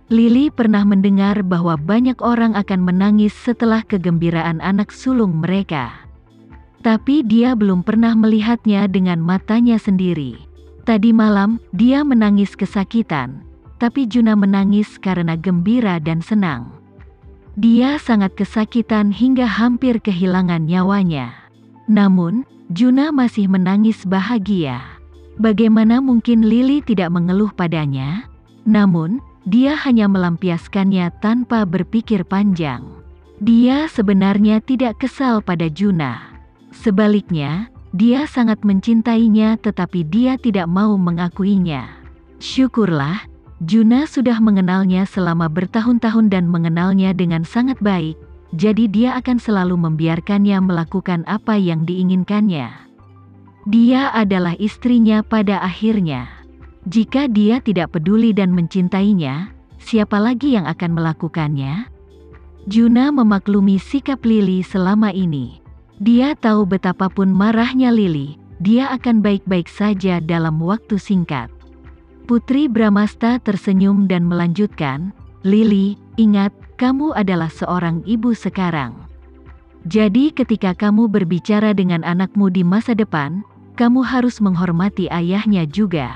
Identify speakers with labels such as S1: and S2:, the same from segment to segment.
S1: Lili pernah mendengar bahwa banyak orang akan menangis setelah kegembiraan anak sulung mereka. Tapi dia belum pernah melihatnya dengan matanya sendiri. Tadi malam, dia menangis kesakitan, tapi Juna menangis karena gembira dan senang. Dia sangat kesakitan hingga hampir kehilangan nyawanya. Namun, Juna masih menangis bahagia. Bagaimana mungkin Lili tidak mengeluh padanya? Namun, dia hanya melampiaskannya tanpa berpikir panjang. Dia sebenarnya tidak kesal pada Juna. Sebaliknya, dia sangat mencintainya tetapi dia tidak mau mengakuinya. Syukurlah, Juna sudah mengenalnya selama bertahun-tahun dan mengenalnya dengan sangat baik, jadi dia akan selalu membiarkannya melakukan apa yang diinginkannya. Dia adalah istrinya pada akhirnya. Jika dia tidak peduli dan mencintainya, siapa lagi yang akan melakukannya? Juna memaklumi sikap Lili selama ini. Dia tahu betapapun marahnya Lili, dia akan baik-baik saja dalam waktu singkat. Putri Bramasta tersenyum dan melanjutkan, "Lili, ingat, kamu adalah seorang ibu sekarang. Jadi ketika kamu berbicara dengan anakmu di masa depan, kamu harus menghormati ayahnya juga."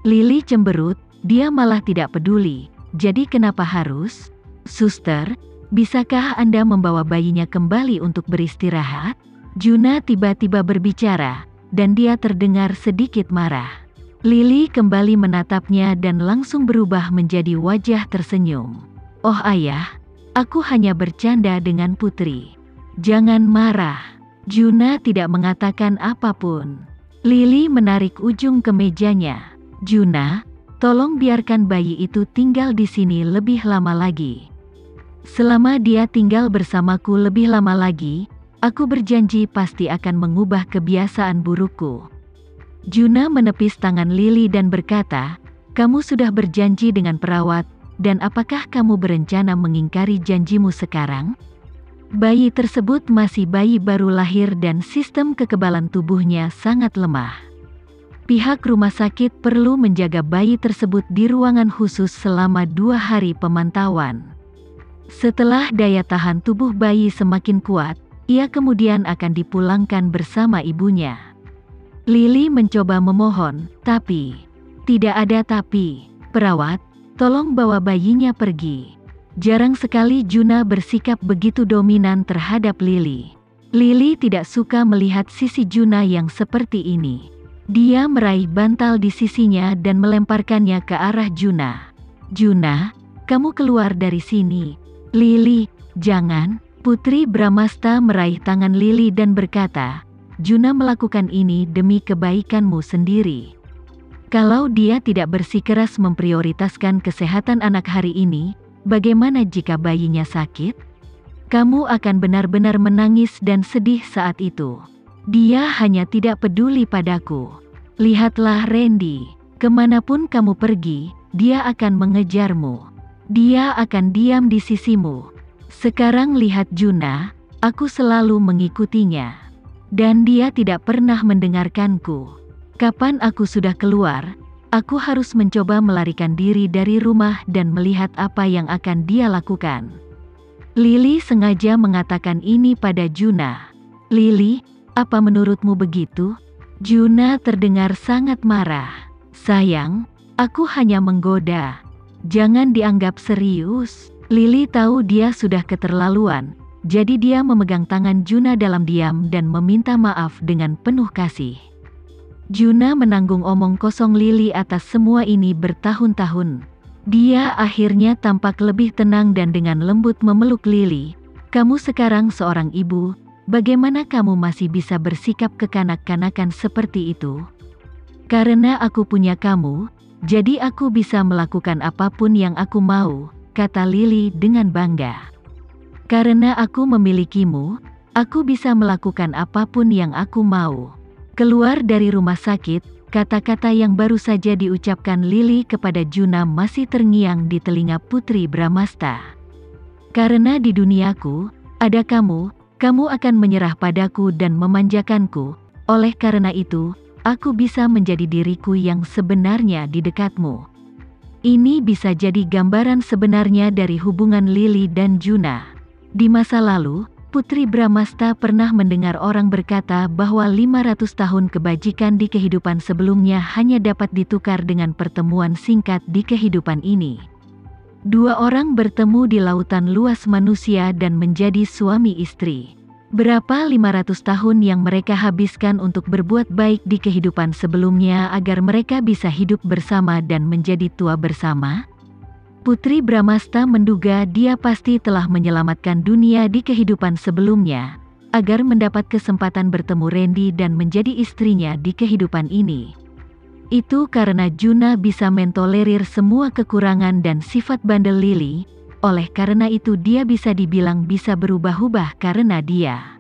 S1: Lili cemberut, dia malah tidak peduli. Jadi kenapa harus? "Suster, bisakah Anda membawa bayinya kembali untuk beristirahat?" Juna tiba-tiba berbicara, dan dia terdengar sedikit marah. Lili kembali menatapnya dan langsung berubah menjadi wajah tersenyum. "Oh ayah, aku hanya bercanda dengan putri. Jangan marah." Juna tidak mengatakan apapun. Lili menarik ujung kemejanya. "Juna, tolong biarkan bayi itu tinggal di sini lebih lama lagi. Selama dia tinggal bersamaku lebih lama lagi, aku berjanji pasti akan mengubah kebiasaan burukku." Juna menepis tangan Lili dan berkata, "Kamu sudah berjanji dengan perawat, dan apakah kamu berencana mengingkari janjimu sekarang?" Bayi tersebut masih bayi baru lahir dan sistem kekebalan tubuhnya sangat lemah. Pihak rumah sakit perlu menjaga bayi tersebut di ruangan khusus selama 2 hari pemantauan. Setelah daya tahan tubuh bayi semakin kuat, ia kemudian akan dipulangkan bersama ibunya. Lili mencoba memohon, tapi tidak ada tapi. "Perawat, tolong bawa bayinya pergi." Jarang sekali Juna bersikap begitu dominan terhadap Lili. Lili tidak suka melihat sisi Juna yang seperti ini. Dia meraih bantal di sisinya dan melemparkannya ke arah Juna. "Juna, kamu keluar dari sini." "Lili, jangan." Putri Bramasta meraih tangan Lili dan berkata, "Juna melakukan ini demi kebaikanmu sendiri. Kalau dia tidak bersikeras memprioritaskan kesehatan anak hari ini, bagaimana jika bayinya sakit? Kamu akan benar-benar menangis dan sedih saat itu. Dia hanya tidak peduli padaku. Lihatlah Randy, kemanapun kamu pergi, dia akan mengejarmu. Dia akan diam di sisimu. Sekarang lihat Juna, aku selalu mengikutinya. Dan dia tidak pernah mendengarkanku. Kapan aku sudah keluar, aku harus mencoba melarikan diri dari rumah dan melihat apa yang akan dia lakukan." Lili sengaja mengatakan ini pada Juna. "Lili, apa menurutmu begitu?" Juna terdengar sangat marah. "Sayang, aku hanya menggoda. Jangan dianggap serius." Lili tahu dia sudah keterlaluan, jadi dia memegang tangan Juna dalam diam dan meminta maaf dengan penuh kasih. Juna menanggung omong kosong Lili atas semua ini bertahun-tahun. Dia akhirnya tampak lebih tenang dan dengan lembut memeluk Lili. "Kamu sekarang seorang ibu, bagaimana kamu masih bisa bersikap kekanak-kanakan seperti itu?" "Karena aku punya kamu, jadi aku bisa melakukan apapun yang aku mau," kata Lili dengan bangga. "Karena aku memilikimu, aku bisa melakukan apapun yang aku mau." Keluar dari rumah sakit, kata-kata yang baru saja diucapkan Lili kepada Juna masih terngiang di telinga Putri Bramasta. "Karena di duniaku, ada kamu, kamu akan menyerah padaku dan memanjakanku, oleh karena itu, aku bisa menjadi diriku yang sebenarnya di dekatmu." Ini bisa jadi gambaran sebenarnya dari hubungan Lily dan Juna. Di masa lalu, Putri Bramasta pernah mendengar orang berkata bahwa 500 tahun kebajikan di kehidupan sebelumnya hanya dapat ditukar dengan pertemuan singkat di kehidupan ini. Dua orang bertemu di lautan luas manusia dan menjadi suami istri. Berapa 500 tahun yang mereka habiskan untuk berbuat baik di kehidupan sebelumnya agar mereka bisa hidup bersama dan menjadi tua bersama? Putri Bramasta menduga dia pasti telah menyelamatkan dunia di kehidupan sebelumnya, agar mendapat kesempatan bertemu Randy dan menjadi istrinya di kehidupan ini. Itu karena Juna bisa mentolerir semua kekurangan dan sifat bandel Lily. Oleh karena itu dia bisa dibilang bisa berubah-ubah karena dia.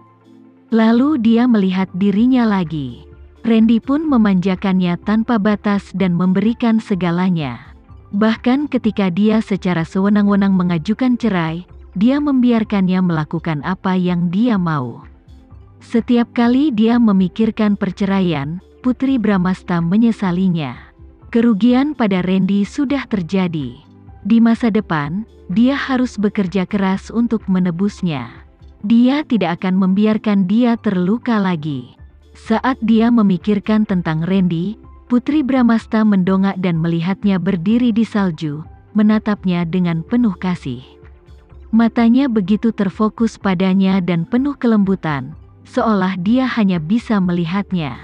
S1: Lalu dia melihat dirinya lagi. Randy pun memanjakannya tanpa batas dan memberikan segalanya. Bahkan ketika dia secara sewenang-wenang mengajukan cerai, dia membiarkannya melakukan apa yang dia mau. Setiap kali dia memikirkan perceraian, Putri Bramasta menyesalinya. Kerugian pada Randy sudah terjadi. Di masa depan, dia harus bekerja keras untuk menebusnya. Dia tidak akan membiarkan dia terluka lagi. Saat dia memikirkan tentang Randy, Putri Bramasta mendongak dan melihatnya berdiri di salju, menatapnya dengan penuh kasih. Matanya begitu terfokus padanya dan penuh kelembutan, seolah dia hanya bisa melihatnya.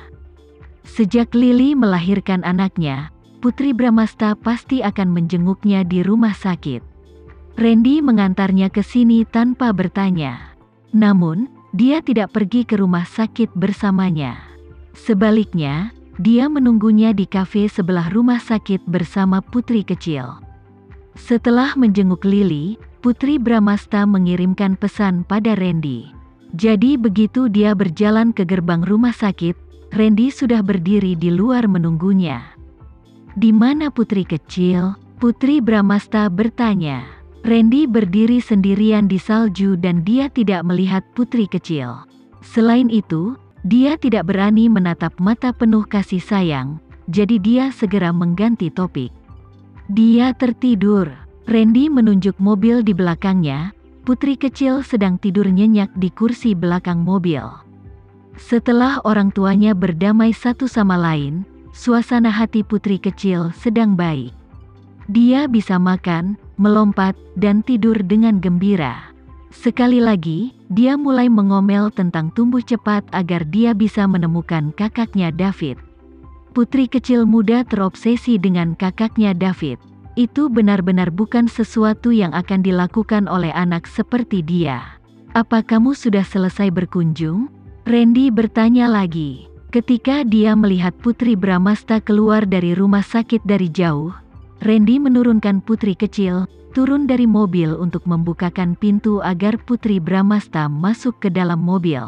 S1: Sejak Lily melahirkan anaknya, Putri Bramasta pasti akan menjenguknya di rumah sakit. Randy mengantarnya ke sini tanpa bertanya. Namun, dia tidak pergi ke rumah sakit bersamanya. Sebaliknya, dia menunggunya di kafe sebelah rumah sakit bersama putri kecil. Setelah menjenguk Lily, Putri Bramasta mengirimkan pesan pada Randy. Jadi begitu dia berjalan ke gerbang rumah sakit, Randy sudah berdiri di luar menunggunya. "Di mana putri kecil?" Putri Bramasta bertanya. Randy berdiri sendirian di salju dan dia tidak melihat putri kecil. Selain itu, dia tidak berani menatap mata penuh kasih sayang, jadi dia segera mengganti topik. "Dia tertidur." Randy menunjuk mobil di belakangnya. Putri kecil sedang tidur nyenyak di kursi belakang mobil. Setelah orang tuanya berdamai satu sama lain, suasana hati putri kecil sedang baik. Dia bisa makan, melompat, dan tidur dengan gembira. Sekali lagi, dia mulai mengomel tentang tumbuh cepat agar dia bisa menemukan kakaknya David. Putri kecil muda terobsesi dengan kakaknya David. Itu benar-benar bukan sesuatu yang akan dilakukan oleh anak seperti dia. "Apa kamu sudah selesai berkunjung?" Randy bertanya lagi. Ketika dia melihat Putri Bramasta keluar dari rumah sakit dari jauh, Randy menurunkan putri kecil, turun dari mobil untuk membukakan pintu agar Putri Bramasta masuk ke dalam mobil.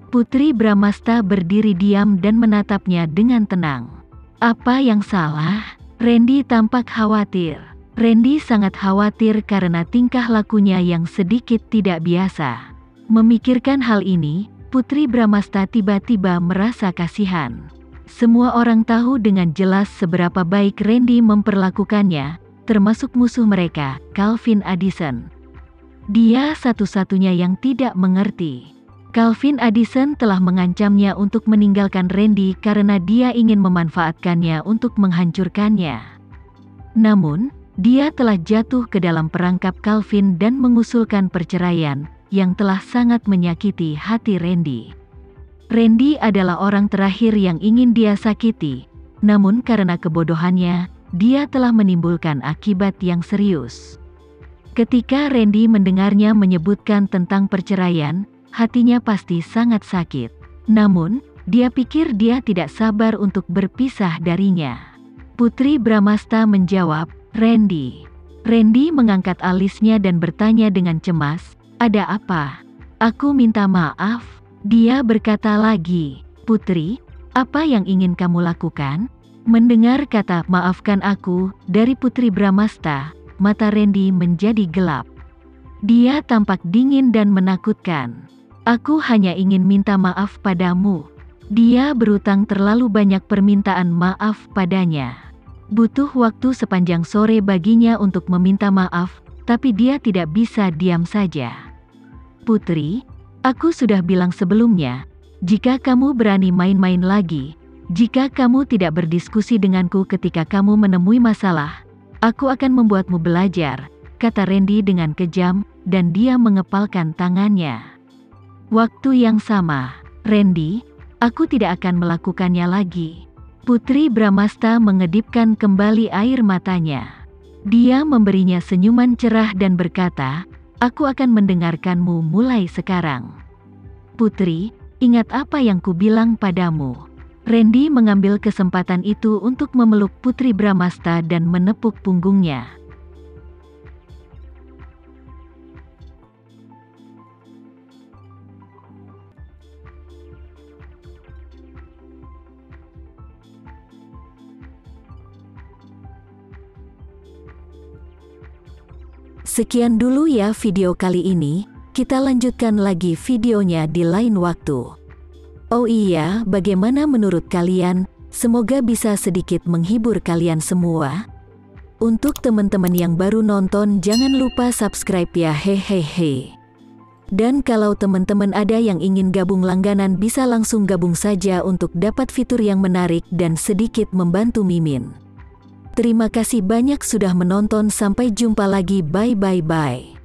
S1: Putri Bramasta berdiri diam dan menatapnya dengan tenang. "Apa yang salah?" Randy tampak khawatir. Randy sangat khawatir karena tingkah lakunya yang sedikit tidak biasa. Memikirkan hal ini, Putri Bramasta tiba-tiba merasa kasihan. Semua orang tahu dengan jelas seberapa baik Randy memperlakukannya, termasuk musuh mereka, Calvin Addison. Dia satu-satunya yang tidak mengerti. Calvin Addison telah mengancamnya untuk meninggalkan Randy karena dia ingin memanfaatkannya untuk menghancurkannya. Namun, dia telah jatuh ke dalam perangkap Calvin dan mengusulkan perceraian, yang telah sangat menyakiti hati Randy. Randy adalah orang terakhir yang ingin dia sakiti, namun karena kebodohannya, dia telah menimbulkan akibat yang serius. Ketika Randy mendengarnya menyebutkan tentang perceraian, hatinya pasti sangat sakit. Namun, dia pikir dia tidak sabar untuk berpisah darinya. Putri Bramasta menjawab, "Randy." Randy mengangkat alisnya dan bertanya dengan cemas, "Ada apa?" "Aku minta maaf." Dia berkata lagi, "Putri, apa yang ingin kamu lakukan?" Mendengar kata "maafkan aku" dari Putri Bramasta, mata Randy menjadi gelap. Dia tampak dingin dan menakutkan. "Aku hanya ingin minta maaf padamu." Dia berutang terlalu banyak permintaan maaf padanya. Butuh waktu sepanjang sore baginya untuk meminta maaf, tapi dia tidak bisa diam saja. Putri, aku sudah bilang sebelumnya, jika kamu berani main-main lagi, jika kamu tidak berdiskusi denganku ketika kamu menemui masalah, aku akan membuatmu belajar, kata Randy dengan kejam, dan dia mengepalkan tangannya. Waktu yang sama, Randy, aku tidak akan melakukannya lagi. Putri Bramasta mengedipkan kembali air matanya. Dia memberinya senyuman cerah dan berkata, aku akan mendengarkanmu mulai sekarang. Putri, ingat apa yang kubilang padamu. Randy mengambil kesempatan itu untuk memeluk Putri Bramasta dan menepuk punggungnya. Sekian dulu ya video kali ini, kita lanjutkan lagi videonya di lain waktu. Oh iya, bagaimana menurut kalian? Semoga bisa sedikit menghibur kalian semua. Untuk teman-teman yang baru nonton, jangan lupa subscribe ya, hehehe. Dan kalau teman-teman ada yang ingin gabung langganan, bisa langsung gabung saja untuk dapat fitur yang menarik dan sedikit membantu Mimin. Terima kasih banyak sudah menonton, sampai jumpa lagi, bye.